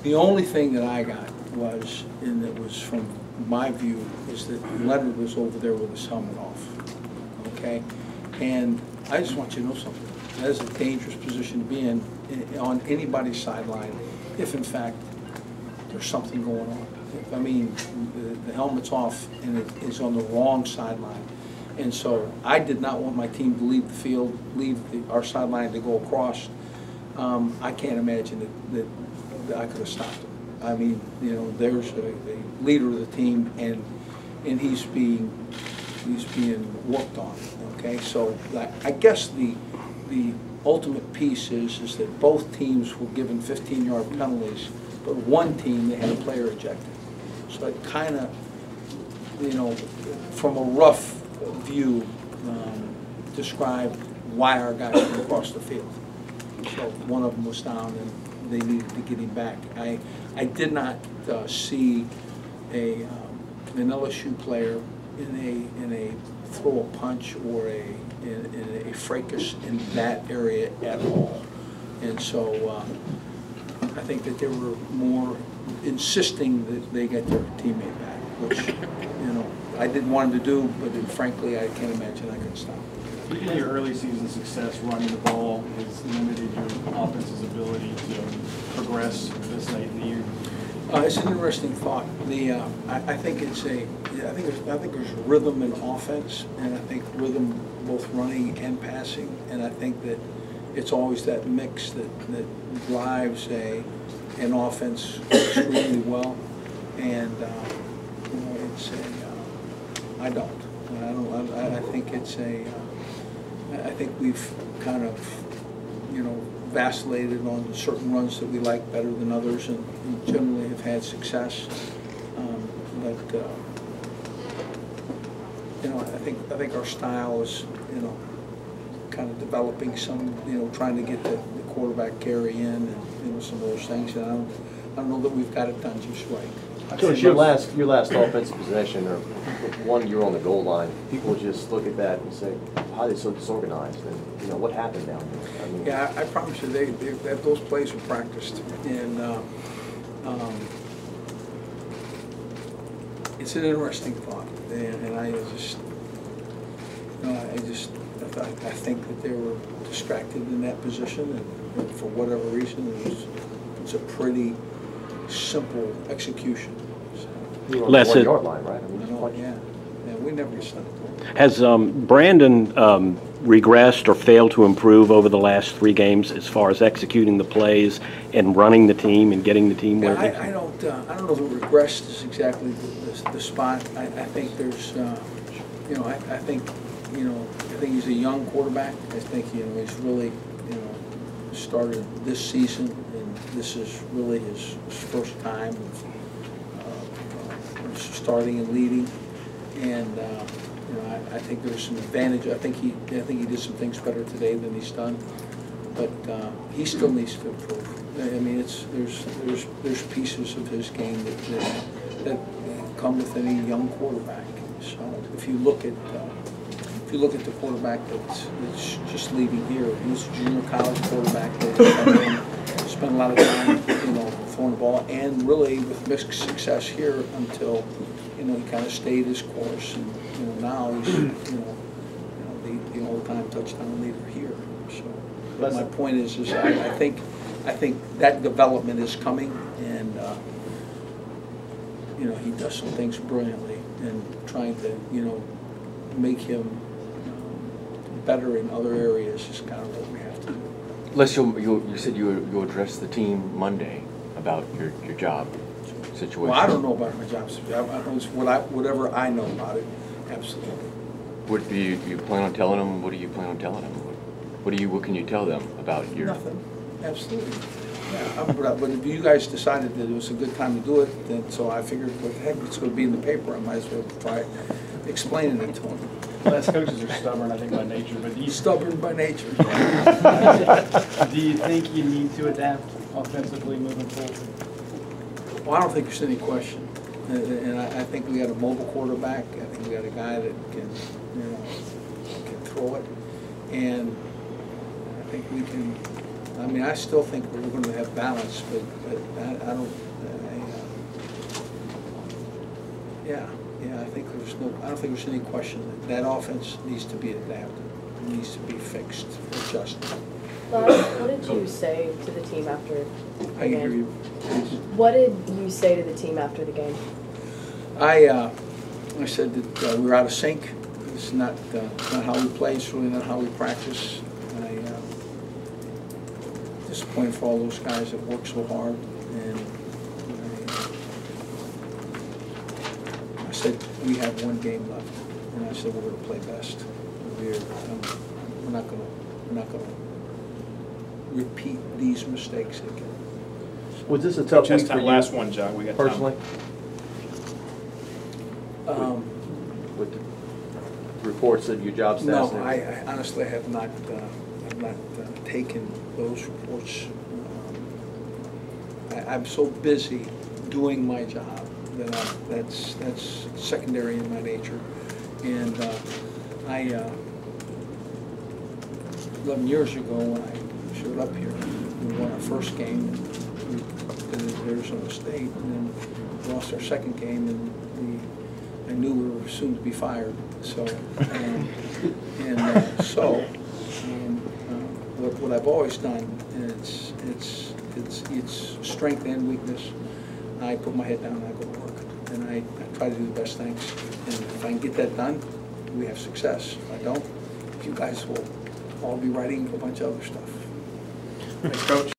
The only thing that I got was, and it was from my view, is that Leonard was over there with his helmet off, okay? And I just want you to know something. That is a dangerous position to be in on anybody's sideline if, in fact, there's something going on. I mean, the helmet's off and it is on the wrong sideline. And so I did not want my team to leave the field, our sideline to go across. I can't imagine that I could have stopped him. I mean, you know, there's a leader of the team, and he's being worked on. Okay, so I guess the ultimate piece is that both teams were given 15-yard penalties, but one team they had a player ejected. So it kind of, you know, from a rough view, described why our guys went across the field. So one of them was down, and they needed to get him back. I did not see an LSU player in a throw a punch or in a fracas in that area at all. And so I think that they were more insisting that they get their teammate back, which, you know, I didn't want them to do, but frankly, I can't imagine I could stop. In your early season success running the ball has limited your offense's ability to progress this late in the year? It's an interesting thought. I think there's rhythm in offense, and I think rhythm both running and passing, and I think that it's always that mix that drives an offense extremely well. And you know, I think it's I think we've kind of, you know, vacillated on certain runs that we like better than others, and generally have had success. But you know, I think our style is, you know, kind of developing some, you know, trying to get the quarterback carry in, and, you know, some of those things. And I don't know that we've got it done just right. Coach, your last offensive possession, or one you were on the goal line, people just look at that and say, how are they so disorganized? And, you know, what happened down there? I mean, yeah, I promise you, those plays were practiced. And it's an interesting thought. And I think that they were distracted in that position, and for whatever reason, it's a pretty simple execution. You were on the 1 yard line, right? I mean, yeah, we never stopped. Has Brandon regressed or failed to improve over the last 3 games as far as executing the plays and running the team and getting the team where? I don't know if regressed is exactly the spot. I think there's, you know, I think he's a young quarterback. I think, you know, he's really, you know, started this season, and this is really his first time of starting and leading. And you know, I think there's some advantage. I think he did some things better today than he's done, but he still needs to improve. I mean, there's pieces of his game that come with any young quarterback. So if you look at the quarterback that's just leaving here, he's a junior college quarterback that spent a lot of time, you know, throwing the ball, and really with mixed success here until, you know, he kind of stayed his course, and, you know, now he's, you know, the all-time touchdown leader here. So my point is I think that development is coming, and you know, he does some things brilliantly, and trying to, you know, make him better in other areas is kind of what we have to do. Les, you said you'll address the team Monday about your job situation. Well, I don't know about my job situation. Whatever I know about it, absolutely. What do you plan on telling them? What do you plan on telling them? What can you tell them about your? Nothing. Absolutely. Yeah. But if you guys decided that it was a good time to do it, then so I figured, what the heck, it's going to be in the paper. I might as well try explaining it to them. Less coaches are stubborn, I think, by nature. But stubborn by nature. Do you think you need to adapt offensively moving forward? Well, I don't think there's any question. And I think we got a mobile quarterback. I think we got a guy that can, you know, can throw it. And I think we can I mean, I still think we're going to have balance, but I don't, yeah, I think I don't think there's any question that offense needs to be adapted, it needs to be fixed, adjusted. Lars, what did you say to the team after the I game? hear you, please. What did you say to the team after the game? I said that we were out of sync. It's not how we play. It's really not how we practice. Disappointed for all those guys that work so hard. And I said we have one game left, and I said we're going to play best. We're not going to repeat these mistakes again. Was this a tough week Just for that you last one, John, we got time. personally? With the reports that your job No, staff's I honestly have not taken those reports. I'm so busy doing my job that that's secondary in my nature. And 11 years ago when I showed up here, we won our first game in Arizona State, and then we lost our second game, and I knew we were soon to be fired. So, what I've always done, it's strength and weakness. I put my head down and I go to work, and I try to do the best things. And if I can get that done, we have success. If I don't, you guys will all be writing a bunch of other stuff. Thanks, Coach.